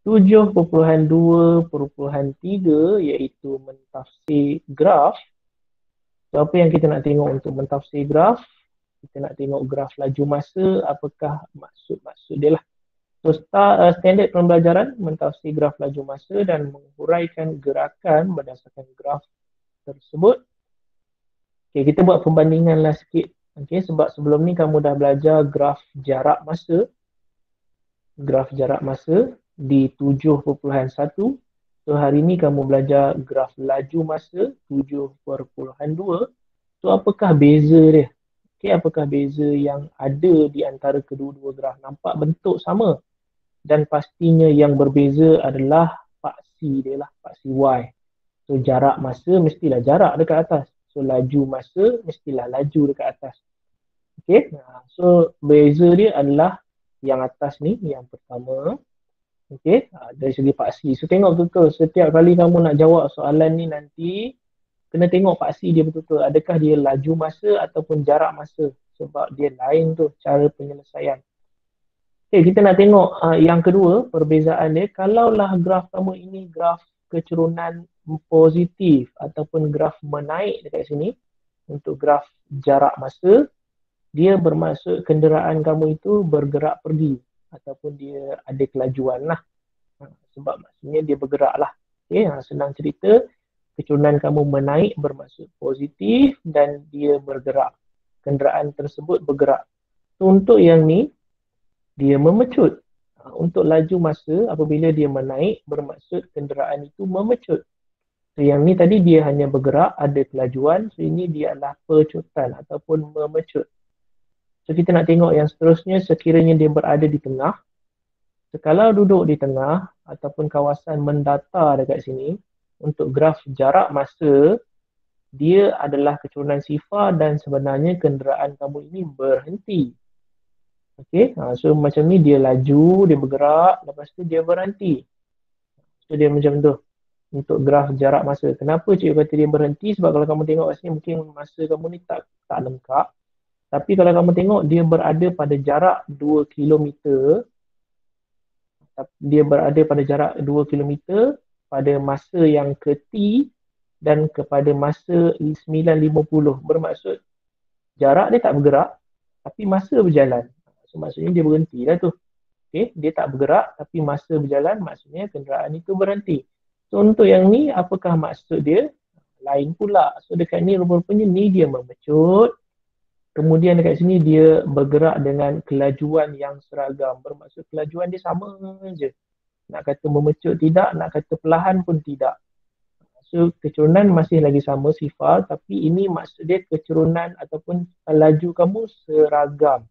7.2.3 iaitu mentafsir graf. So, apa yang kita nak tengok untuk mentafsir graf? Kita nak tengok graf laju masa, apakah maksud-maksud dia lah. So, standard pembelajaran mentafsir graf laju masa dan menguraikan gerakan berdasarkan graf tersebut. Okay, kita buat perbandingan lah sikit. Okay, sebab sebelum ni kamu dah belajar graf jarak masa. Graf jarak masa di 7.1. So, hari ni kamu belajar graf laju masa 7.2. So, apakah beza dia? Okay, apakah beza yang ada di antara kedua-dua graf? Nampak bentuk sama. Dan pastinya yang berbeza adalah paksi dia lah, paksi Y. So, jarak masa mestilah jarak dekat atas. So, laju masa mestilah laju dekat atas. Okay, so beza dia adalah yang atas ni, yang pertama. Okay, dari segi paksi. So, tengok betul-betul setiap kali kamu nak jawab soalan ni nanti, kena tengok paksi dia betul-betul. Adakah dia laju masa ataupun jarak masa. Sebab dia lain tu cara penyelesaian. Okay, kita nak tengok yang kedua, perbezaan dia. Kalaulah graf kamu ini graf keturunan positif ataupun graf menaik dekat sini, untuk graf jarak masa, dia bermaksud kenderaan kamu itu bergerak pergi ataupun dia ada kelajuan lah. Sebab maksudnya dia bergerak lah. Okay, senang cerita, keturunan kamu menaik bermaksud positif dan dia bergerak. Kenderaan tersebut bergerak. So, untuk yang ni, dia memecut. Untuk laju masa, apabila dia menaik, bermaksud kenderaan itu memecut. So, yang ni tadi dia hanya bergerak, ada kelajuan. So, ini dia adalah pecutan ataupun memecut. So, kita nak tengok yang seterusnya, sekiranya dia berada di tengah. So, kalau duduk di tengah, ataupun kawasan mendatar dekat sini, untuk graf jarak masa, dia adalah keturunan sifar dan sebenarnya kenderaan kamu ini berhenti. Okay, so macam ni dia laju, dia bergerak, lepas tu dia berhenti. So, dia macam tu untuk graf jarak masa. Kenapa cikgu kata dia berhenti? Sebab kalau kamu tengok kat sini, mungkin masa kamu ni tak lengkap. Tapi kalau kamu tengok, dia berada pada jarak 2 km. Dia berada pada jarak 2 km pada masa yang ke T dan kepada masa 9.50. Bermaksud jarak dia tak bergerak, tapi masa berjalan. So, maksudnya dia berhenti lah tu. Okay, dia tak bergerak tapi masa berjalan, maksudnya kenderaan itu berhenti. So, untuk yang ni, apakah maksud dia? Lain pula. So, dekat ni rupa-rupanya ni dia memecut. Kemudian dekat sini dia bergerak dengan kelajuan yang seragam. Bermaksud kelajuan dia sama je. Nak kata memecut tidak, nak kata perlahan pun tidak. So, keturunan masih lagi sama sifar, tapi ini maksud dia keturunan ataupun laju kamu seragam.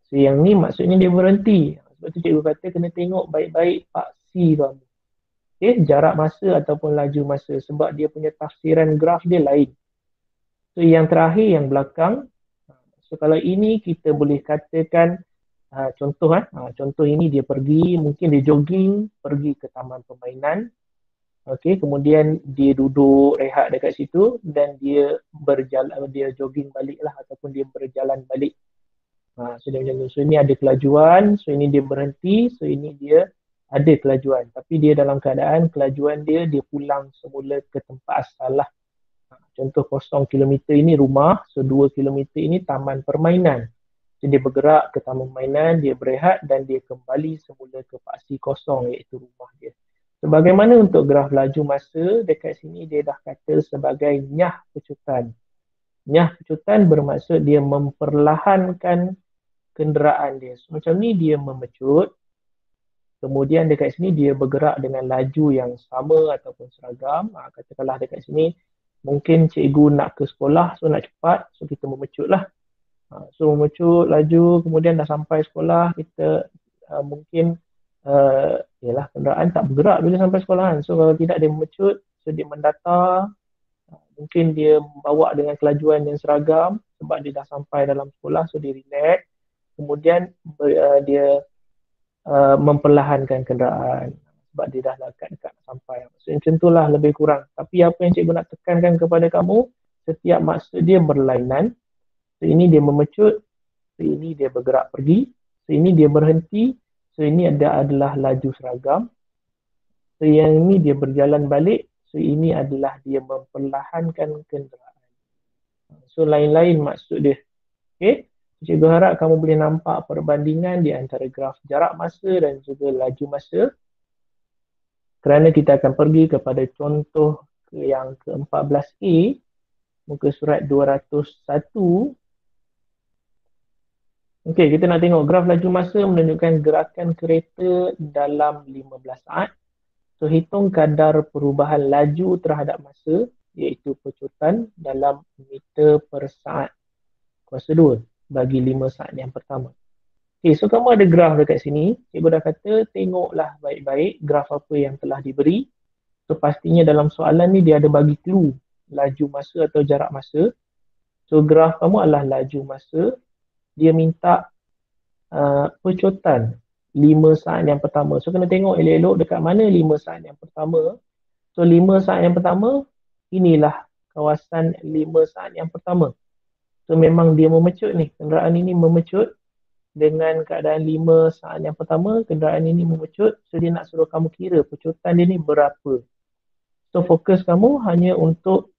So, yang ni maksudnya dia berhenti. Sebab tu cikgu kata kena tengok baik-baik paksi kamu. Okay, jarak masa ataupun laju masa. Sebab dia punya tafsiran graf dia lain. So, yang terakhir, yang belakang. So, kalau ini kita boleh katakan contoh. Contoh ini dia pergi, mungkin dia jogging, pergi ke taman permainan. Okay, kemudian dia duduk rehat dekat situ dan dia berjalan, dia jogging balik lah ataupun dia berjalan balik. So, dia macam tu. So, ini ada kelajuan, so ini dia berhenti, so ini dia ada kelajuan. Tapi dia dalam keadaan kelajuan dia pulang semula ke tempat asal lah. Contoh 0 km ini rumah, so 2 km ini taman permainan. So, dia bergerak ke taman permainan, dia berehat dan dia kembali semula ke paksi kosong iaitu rumah dia. So, bagaimana untuk graf laju masa? Dekat sini dia dah kata sebagai nyah pecutan. Nyah pecutan bermaksud dia memperlahankan kenderaan dia. So, macam ni dia memecut. Kemudian dekat sini dia bergerak dengan laju yang sama ataupun seragam. Katakanlah dekat sini mungkin cikgu nak ke sekolah, so nak cepat, so kita memecut lah. So memecut laju, kemudian dah sampai sekolah, kita mungkin yalah, kenderaan tak bergerak bila sampai sekolahan. So kalau tidak dia memecut, so dia mendatar, mungkin dia bawa dengan kelajuan yang seragam sebab dia dah sampai dalam sekolah, so dia relax. Kemudian dia memperlahankan kenderaan sebab dia dah dekat sampai. So macam itulah lebih kurang. Tapi apa yang cikgu nak tekankan kepada kamu, setiap maksud dia berlainan. So ini dia memecut, so ini dia bergerak pergi, so ini dia berhenti, so ini adalah laju seragam. So yang ini dia berjalan balik. So ini adalah dia memperlahankan kenderaan. So lain-lain maksud dia. Okay. Cikgu harap kamu boleh nampak perbandingan di antara graf jarak masa dan juga laju masa. Kerana kita akan pergi kepada contoh yang ke-14A, muka surat 201. Okey, kita nak tengok graf laju masa menunjukkan gerakan kereta dalam 15 saat. So, hitung kadar perubahan laju terhadap masa, iaitu pecutan dalam meter per saat kuasa 2 bagi 5 saat yang pertama. Okey, so kamu ada graf dekat sini. Cikgu dah kata tengoklah baik-baik graf apa yang telah diberi. So, pastinya dalam soalan ni dia ada bagi clue laju masa atau jarak masa. So, graf kamu adalah laju masa. Dia minta pecutan 5 saat yang pertama. So, kena tengok elok-elok dekat mana 5 saat yang pertama. So, 5 saat yang pertama, inilah kawasan 5 saat yang pertama. So, memang dia memecut ni. Kenderaan ini memecut dengan keadaan 5 saat yang pertama. Kenderaan ini memecut. So, dia nak suruh kamu kira pecutan dia ni berapa. So, fokus kamu hanya untuk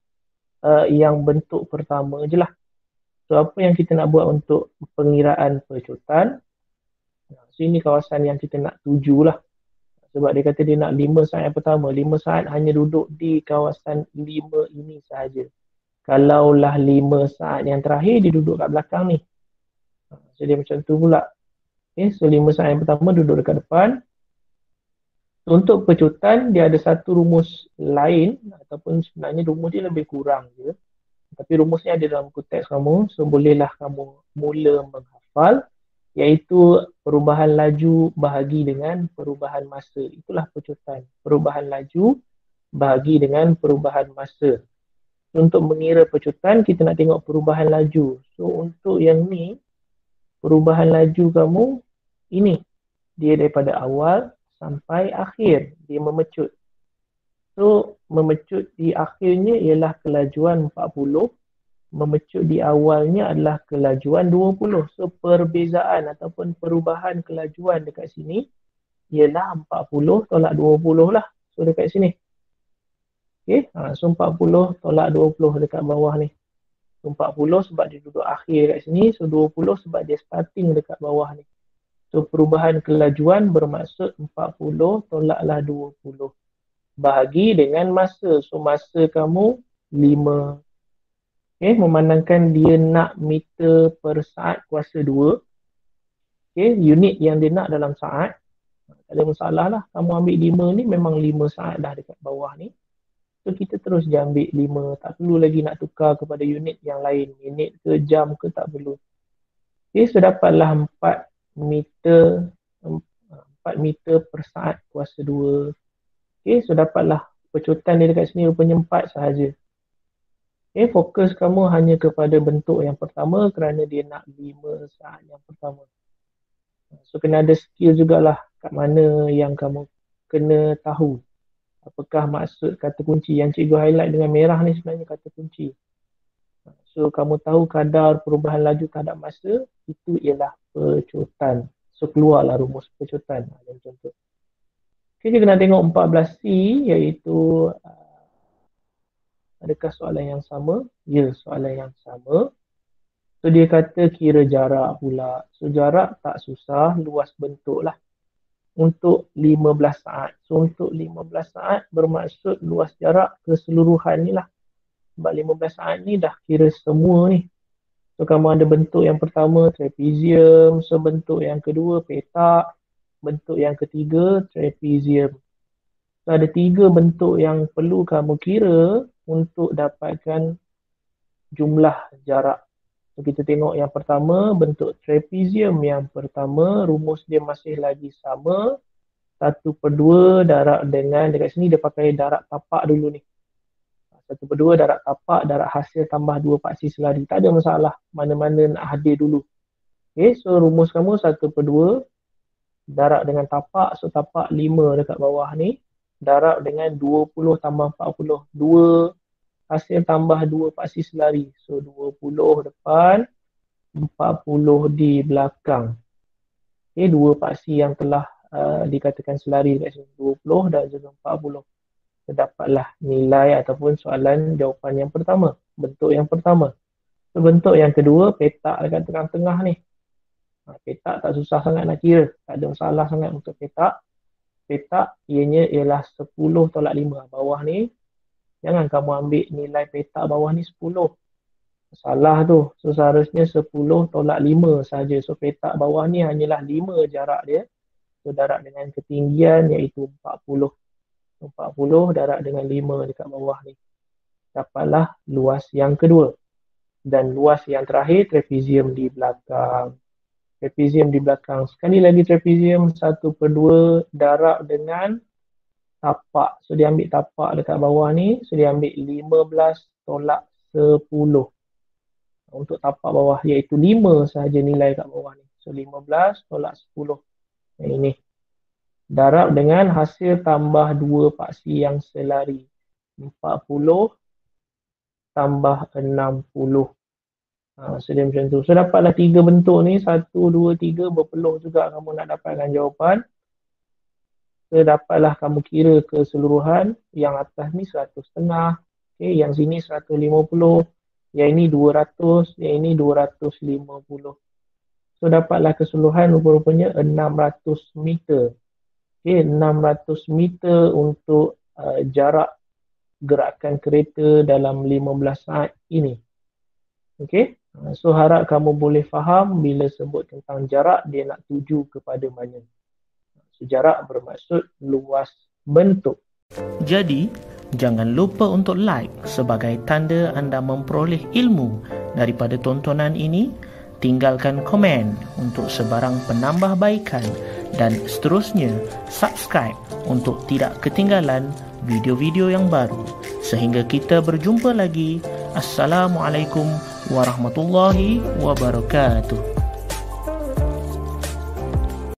yang bentuk pertama je lah. So, apa yang kita nak buat untuk pengiraan pecutan? So, ini kawasan yang kita nak tuju lah. Sebab dia kata dia nak 5 saat yang pertama. 5 saat hanya duduk di kawasan 5 ini sahaja. Kalaulah 5 saat yang terakhir, dia duduk kat belakang ni. So, dia macam tu pula. Okay, so 5 saat yang pertama duduk dekat depan. So, untuk pecutan, dia ada satu rumus lain. Ataupun sebenarnya rumus dia lebih kurang je. Tapi rumusnya ada dalam buku teks kamu. So, bolehlah kamu mula menghafal. Iaitu perubahan laju bahagi dengan perubahan masa. Itulah pecutan. Perubahan laju bahagi dengan perubahan masa. Untuk mengira pecutan, kita nak tengok perubahan laju. So, untuk yang ni, perubahan laju kamu, ini. Dia daripada awal sampai akhir. Dia memecut. So, memecut di akhirnya ialah kelajuan 40. Memecut di awalnya adalah kelajuan 20. So, perbezaan ataupun perubahan kelajuan dekat sini ialah 40 tolak 20 lah. So, dekat sini. Okay. So, 40 tolak 20 dekat bawah ni. So, 40 sebab dia duduk akhir dekat sini. So, 20 sebab dia starting dekat bawah ni. So, perubahan kelajuan bermaksud 40 tolaklah 20. Bahagi dengan masa. So, masa kamu 5. Okay, memandangkan dia nak meter per saat kuasa 2. Okay, unit yang dia nak dalam saat. Tak ada masalah lah. Kamu ambil 5 ni memang 5 saat dah dekat bawah ni. So, kita terus je ambil 5. Tak perlu lagi nak tukar kepada unit yang lain. Minit ke jam ke tak perlu. Okay, so dapatlah 4 meter per saat kuasa 2. Okay, so dapatlah pecutan dia dekat sini rupanya 4 sahaja. Okay, fokus kamu hanya kepada bentuk yang pertama kerana dia nak 5 saat yang pertama. So, kena ada skill jugalah kat mana yang kamu kena tahu. Apakah maksud kata kunci. Yang cikgu highlight dengan merah ni sebenarnya kata kunci. So, kamu tahu kadar perubahan laju terhadap masa, itu ialah pecutan. So, keluarlah rumus pecutan. Yang contoh. Okay, kita nak tengok 14C iaitu adakah soalan yang sama? Ya, soalan yang sama. So, dia kata kira jarak pula. So, jarak tak susah, luas bentuk lah. Untuk 15 saat. So, untuk 15 saat bermaksud luas jarak keseluruhan ni lah. Sebab 15 saat ni dah kira semua ni. So, kamu ada bentuk yang pertama, trapezium. So, bentuk yang kedua, petak. Bentuk yang ketiga, trapezium. So, ada 3 bentuk yang perlu kamu kira untuk dapatkan jumlah jarak. So, kita tengok yang pertama, bentuk trapezium yang pertama, rumus dia masih lagi sama. 1/2 darab dengan, dekat sini dia pakai darab tapak dulu ni. 1/2 darab tapak, darab hasil tambah 2 paksi selari. Tak ada masalah, mana-mana nak hadir dulu. Okay, so rumus kamu 1/2 darab dengan tapak, so tapak 5 dekat bawah ni. Darab dengan 20 tambah 40. 2 hasil tambah 2 paksi selari. So, 20 depan, 40 di belakang. Okay, 2 paksi yang telah dikatakan selari dekat sini 20 dan juga 40. So, dapatlah nilai ataupun soalan jawapan yang pertama, bentuk yang pertama. So, bentuk yang kedua, petak dekat tengah-tengah ni. Petak tak susah sangat nak kira, tak ada masalah sangat untuk petak. Petak ianya ialah 10 tolak 5. Bawah ni, jangan kamu ambil nilai petak bawah ni 10. Salah tu. So seharusnya 10 tolak 5 saja. So petak bawah ni hanyalah 5 jarak dia. So jarak dengan ketinggian iaitu 40. 40 jarak dengan 5 dekat bawah ni. Dapatlah luas yang kedua. Dan luas yang terakhir, trapezium di belakang. Trapezium di belakang. Sekali lagi trapezium 1/2 darab dengan tapak. So dia ambil tapak dekat bawah ni. So dia ambil 15 tolak 10. Untuk tapak bawah iaitu 5 sahaja nilai kat bawah ni. So 15 tolak 10. Yang ini. Darab dengan hasil tambah 2 paksi yang selari. 40 tambah 60. So dia macam tu. So dapatlah 3 bentuk ni. 1, 2, 3. Berpeluh juga kamu nak dapatkan jawapan. So dapatlah kamu kira keseluruhan. Yang atas ni 100,5. Okay, yang sini 150. Yang ini 200. Yang ini 250. So dapatlah keseluruhan rupa-rupanya 600 meter. Okay, 600 meter untuk jarak gerakan kereta dalam 15 saat ini. Okay. So harap kamu boleh faham bila sebut tentang jarak dia nak tuju kepada mana. So jarak bermaksud luas bentuk. Jadi, jangan lupa untuk like sebagai tanda anda memperoleh ilmu daripada tontonan ini. Tinggalkan komen untuk sebarang penambahbaikan dan seterusnya subscribe untuk tidak ketinggalan video-video yang baru. Sehingga kita berjumpa lagi. Assalamualaikum warahmatullahi wabarakatuh.